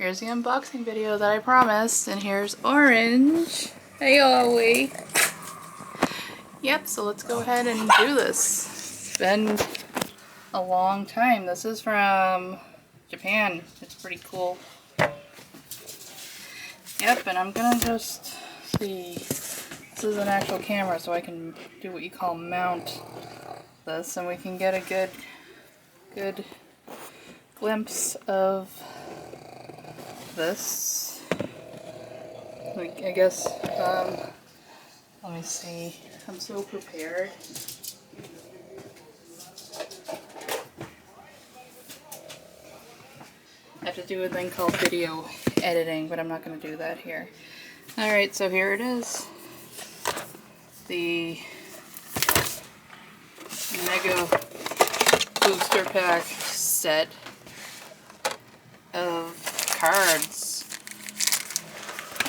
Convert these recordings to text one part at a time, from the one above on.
here's the unboxing video that I promised, and here's Orange. Hey, Ollie. Yep, so let's go ahead and do this. It's been a long time. This is from Japan. It's pretty cool. Yep, and I'm gonna just see. This is an actual camera, so I can do what you call mount this, and we can get a good glimpse of this. I guess, let me see. I'm so prepared. I have to do a thing called video editing, but I'm not going to do that here. Alright, so here it is. The Mega Booster Pack set of cards.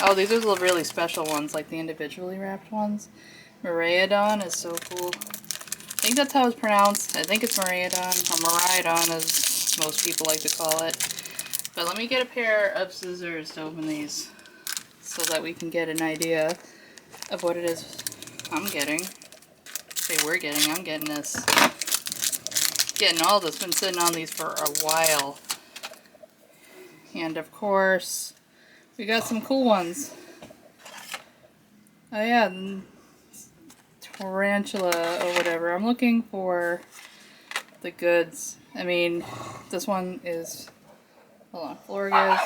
Oh, these are the really special ones, like the individually wrapped ones. Miraidon is so cool. I think that's how it's pronounced. I think it's Miraidon, or Miraidon as most people like to call it. But let me get a pair of scissors to open these so that we can get an idea of what it is I'm getting. Say we're getting, I'm getting this. Getting all this, been sitting on these for a while. And of course, we got some cool ones. Oh yeah, Tarantula or whatever. I'm looking for the goods. I mean, this one is, hold on, Florges,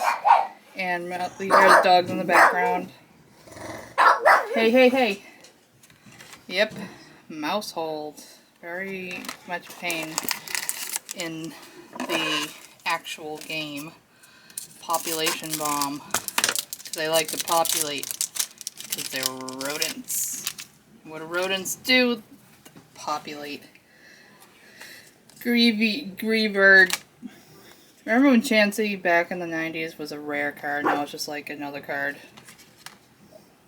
and these are the dogs in the background. Hey, hey, hey. Yep, Mousehold. Very much pain in the actual game. Population bomb. They like to populate because they're rodents. What do rodents do? Populate. Greebird. Remember when Chansey back in the 90s was a rare card? Now it's just like another card.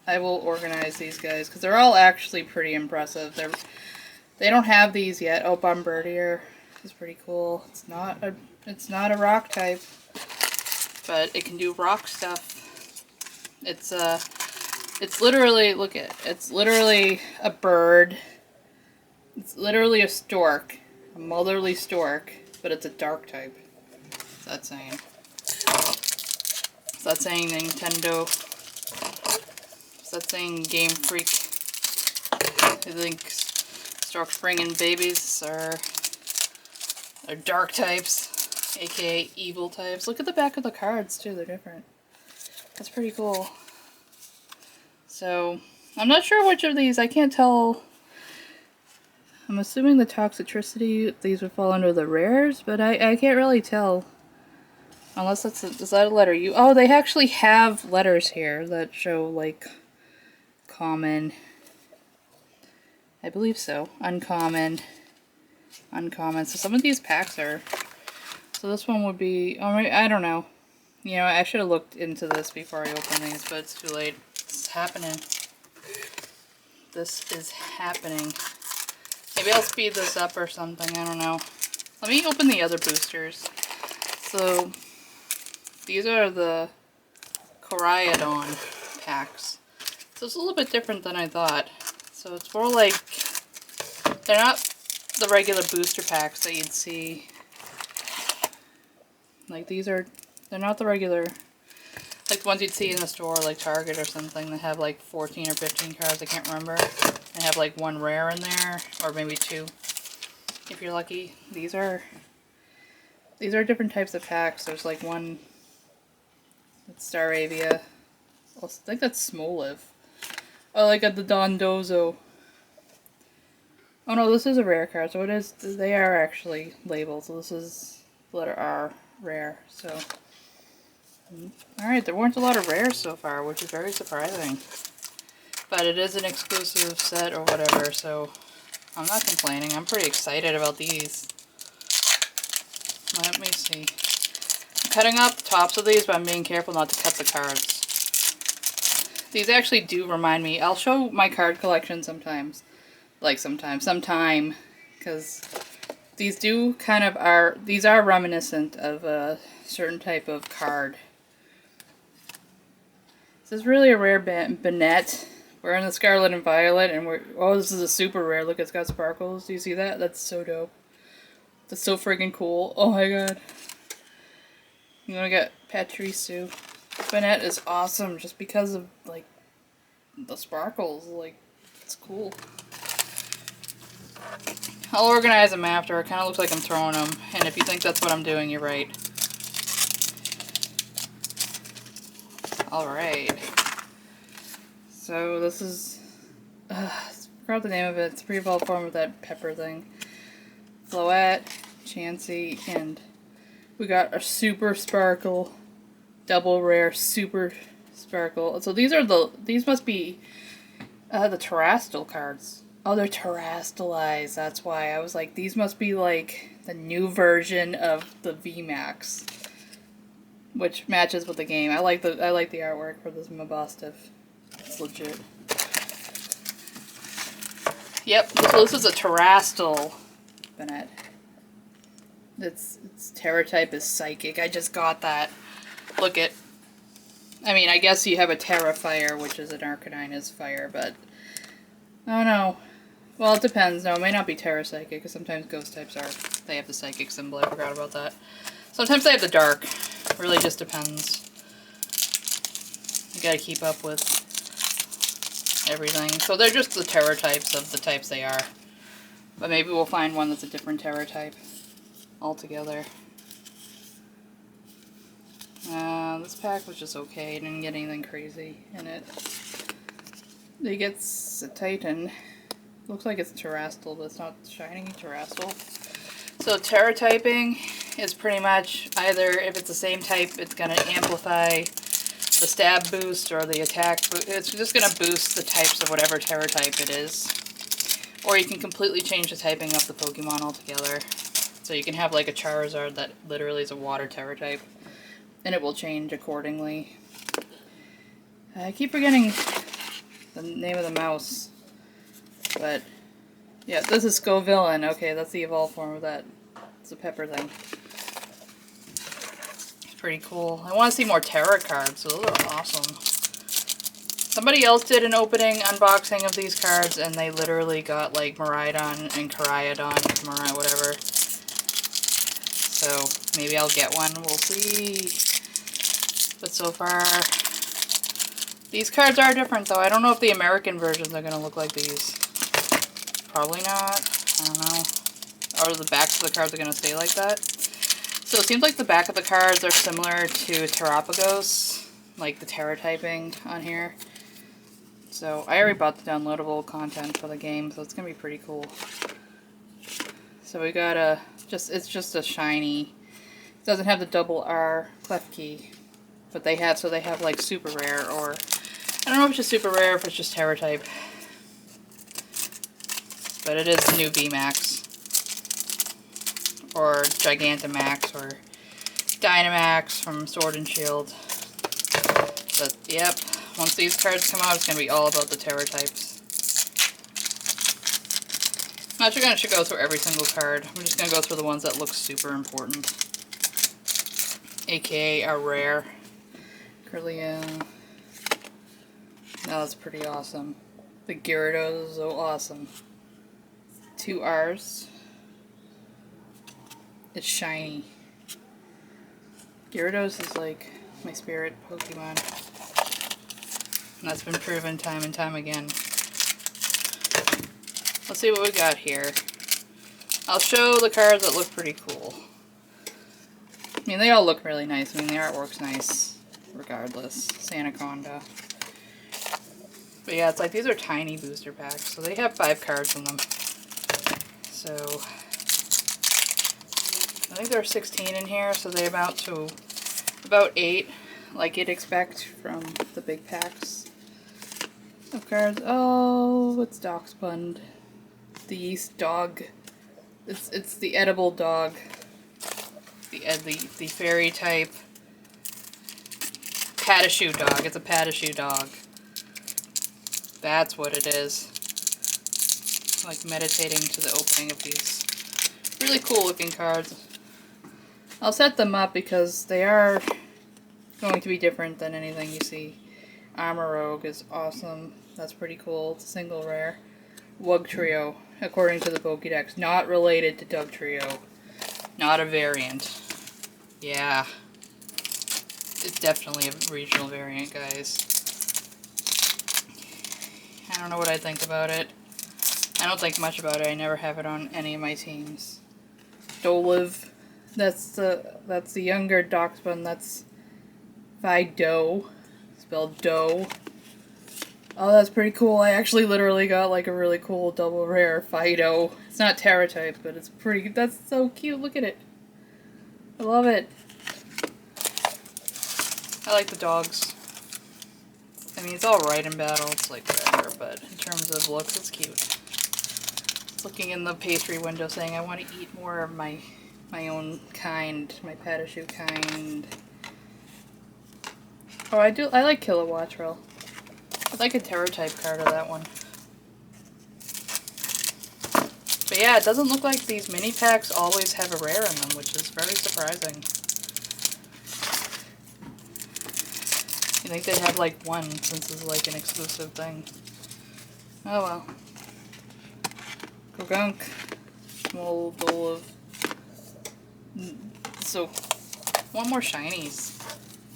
I will organize these guys because they're all actually pretty impressive. They don't have these yet. Oh, Bombardier is pretty cool. It's not a rock type, but it can do rock stuff. It's literally, look at it. It's literally a bird. It's literally a stork, a motherly stork, but it's a dark type. What's that saying? Is that saying Nintendo? Is that saying Game Freak? I think storks bringing babies are dark types, aka evil types. Look at the back of the cards too, they're different. That's pretty cool. So, I'm not sure which of these, I can't tell. I'm assuming the Toxicity, these would fall under the rares, but I can't really tell. Unless that's is that a letter U? Oh, they actually have letters here that show, like, common. I believe so. Uncommon. Uncommon. So some of these packs are. So this one would be. Oh, I don't know. You know, I should have looked into this before I open these, but it's too late. It's happening. This is happening. Maybe I'll speed this up or something. I don't know. Let me open the other boosters. So these are the Koraidon packs. So it's a little bit different than I thought. So it's more like, they're not the regular booster packs that you'd see. Like they're not the regular, like the ones you'd see in the store, like Target or something, that have like 14 or 15 cards, I can't remember. And have like one rare in there, or maybe two, if you're lucky. These are different types of packs. There's like one, that's Staravia. I think that's Smoliv. Oh, like the Dondozo. Oh no, this is a rare card, so it is, they are actually labeled, so this is letter R, rare, so. Alright, there weren't a lot of rares so far, which is very surprising. But it is an exclusive set or whatever, so I'm not complaining. I'm pretty excited about these. Let me see. I'm cutting up the tops of these, but I'm being careful not to cut the cards. These actually do remind me. I'll show my card collection sometimes. Like sometime. Because these do kind of these are reminiscent of a certain type of card. This is really a rare Banette. We're in the Scarlet and Violet, and oh, this is a super rare. Look, it's got sparkles. Do you see that? That's so dope. That's so friggin' cool. Oh my god. You wanna get Patrice. Banette is awesome just because of, like, the sparkles. Like, it's cool. I'll organize them after. It kind of looks like I'm throwing them. And if you think that's what I'm doing, you're right. Alright. So this is... I forgot the name of it. It's a pre-evolved form of that pepper thing. Floette, Chansey, and we got a super sparkle, double rare, super sparkle. So these must be the Terastal cards. Oh, they're Terastalized. That's why I was like, these must be like the new version of the VMAX, which matches with the game. I like the artwork for this Mabostiff. It's legit. Yep, so this is a Terastal Banette. Its Terra type is Psychic. I just got that. Look at. I mean, I guess you have a Terra Fire, which is an Arcanine is Fire, but I don't know. Well, it depends. No, it may not be Terra Psychic, because sometimes Ghost types they have the Psychic symbol. I forgot about that. Sometimes they have the Dark. Really just depends. You gotta keep up with everything. So they're just the Terra types of the types they are. But maybe we'll find one that's a different Terra type altogether. This pack was just okay. Didn't get anything crazy in it. It gets a Titan. Looks like it's Terastal, but it's not shiny Terastal. So Terra typing is pretty much either, if it's the same type, it's going to amplify the stab boost or the attack boost. It's just going to boost the types of whatever Terra type it is. Or you can completely change the typing of the Pokemon altogether. So you can have like a Charizard that literally is a water Terra type, and it will change accordingly. I keep forgetting the name of the mouse. But, yeah, this is Scovillain. Okay, that's the evolved form of that. It's a pepper thing. It's pretty cool. I want to see more Terra cards, so those are awesome. Somebody else did an opening unboxing of these cards, and they literally got, like, Miraidon and Koraidon, whatever. So, maybe I'll get one. We'll see. But so far, these cards are different, though. I don't know if the American versions are going to look like these. Probably not. I don't know. Or the backs of the cards are going to stay like that. So it seems like the back of the cards are similar to Terapagos, like the Terra typing on here. So I already bought the downloadable content for the game, so it's going to be pretty cool. So we got it's just a shiny. It doesn't have the double R clef key, but they have like super rare, or I don't know if it's just super rare or if it's just Terra type. But it is the new VMAX, or Gigantamax, or Dynamax from Sword and Shield. But, yep, once these cards come out, it's going to be all about the Terra types. I'm not sure I should go through every single card. I'm just going to go through the ones that look super important. AKA are rare. Kirlia. Now that's pretty awesome. The Gyarados is so awesome. 2 R's. It's shiny. Gyarados is like my spirit Pokemon. And that's been proven time and time again. Let's see what we got here. I'll show the cards that look pretty cool. I mean, they all look really nice. I mean, the artwork's nice regardless. Sandaconda. But yeah, it's like these are tiny booster packs. So they have 5 cards in them. So, I think there are 16 in here, so they amount to about 8, like you'd expect from the big packs of cards. Oh, it's Doxbund. The yeast dog. It's the edible dog. The fairy type Patashu dog. It's a Patashu dog. That's what it is. Like meditating to the opening of these really cool looking cards. I'll set them up because they are going to be different than anything you see Armorogue is awesome. That's pretty cool. It's a single rare. Wugtrio, according to the Pokédex. Not related to Dugtrio. Not a variant. Yeah. It's definitely a regional variant, guys. I don't know what I think about it. I don't think much about it. I never have it on any of my teams. Dolive. That's the younger Dachshund. That's Fido. Spelled dough. Oh, that's pretty cool. I actually literally got like a really cool double rare Fido. It's not Terra type, but it's pretty. That's so cute. Look at it. I love it. I like the dogs. I mean, it's alright in battle. It's like whatever, but in terms of looks, it's cute. It's looking in the pastry window saying, I want to eat more of my own kind, my Patachu kind. Oh, I like Kilowattrel. I'd like a Terra type card of that one. But yeah, it doesn't look like these mini packs always have a rare in them, which is very surprising. You think they'd have like one, since it's like an exclusive thing. Oh well. Gogunk. Small Dolive. So, one more shinies.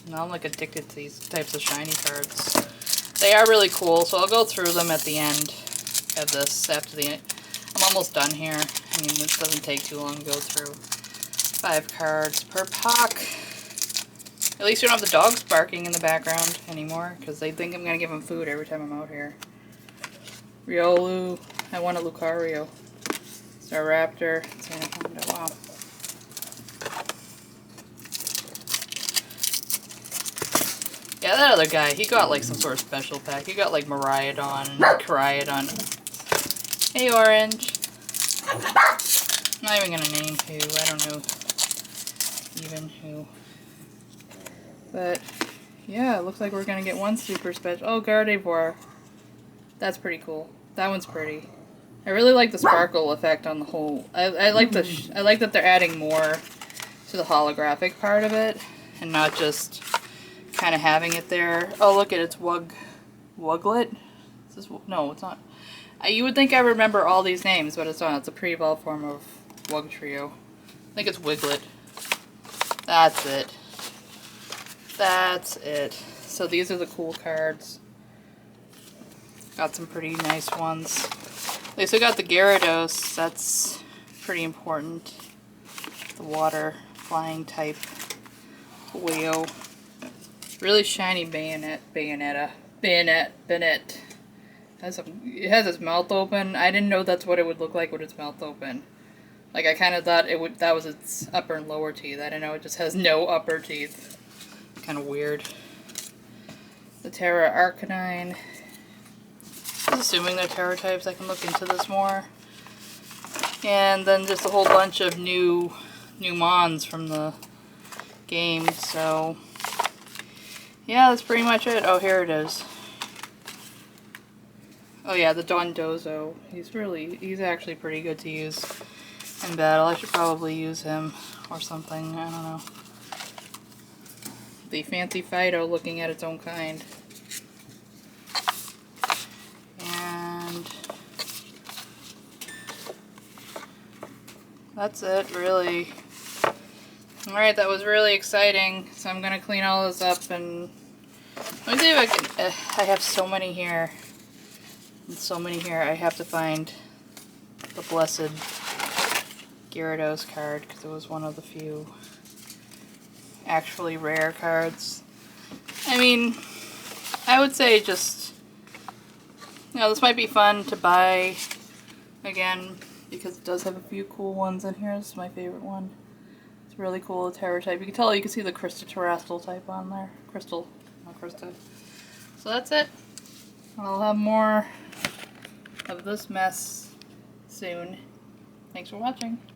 Now I'm like addicted to these types of shiny cards. They are really cool, so I'll go through them at the end of this. I'm almost done here. I mean, this doesn't take too long to go through. 5 cards per pack. At least you don't have the dogs barking in the background anymore, because they think I'm going to give them food every time I'm out here. Riolu. I want a Lucario. Staraptor. Santaconda. Wow. Yeah, that other guy, he got like some sort of special pack. He got like Miraidon and Koraidon. Hey, Orange. I'm not even gonna name who. I don't know even who. But, yeah, it looks like we're gonna get one super special. Oh, Gardevoir. That's pretty cool. That one's pretty. I really like the sparkle effect on the whole. I like that they're adding more to the holographic part of it, and not just kind of having it there. Oh, look at it, it's Wuglet. Is this, no, it's not. You would think I remember all these names, but it's not. It's a pre-evolved form of Wugtrio. I think it's Wiglet. That's it. That's it. So these are the cool cards. Got some pretty nice ones. They still got the Gyarados. That's pretty important. The water flying type. Wayo. Really shiny Bayonet. It has its mouth open. I didn't know that's what it would look like with its mouth open. Like, I kind of thought that was its upper and lower teeth. I didn't know it just has no upper teeth. Kind of weird. The Terra Arcanine. I'm assuming they're Terra types. I can look into this more. And then just a whole bunch of new Mons from the game. So, yeah, that's pretty much it. Oh, here it is. Oh yeah, the Dondozo. He's actually pretty good to use in battle. I should probably use him or something. I don't know. The fancy Fido looking at its own kind. And that's it, really. Alright, that was really exciting. So I'm going to clean all this up and let me see if I can. I have so many here. And so many here. I have to find the blessed Gyarados card because it was one of the few actually rare cards. I mean, I would say just, you know, this might be fun to buy again because it does have a few cool ones in here. This is my favorite one. It's really cool, the Terra type. You can tell, you can see the Crystal Terrestrial type on there. Crystal, not Krista. So that's it. I'll have more of this mess soon. Thanks for watching.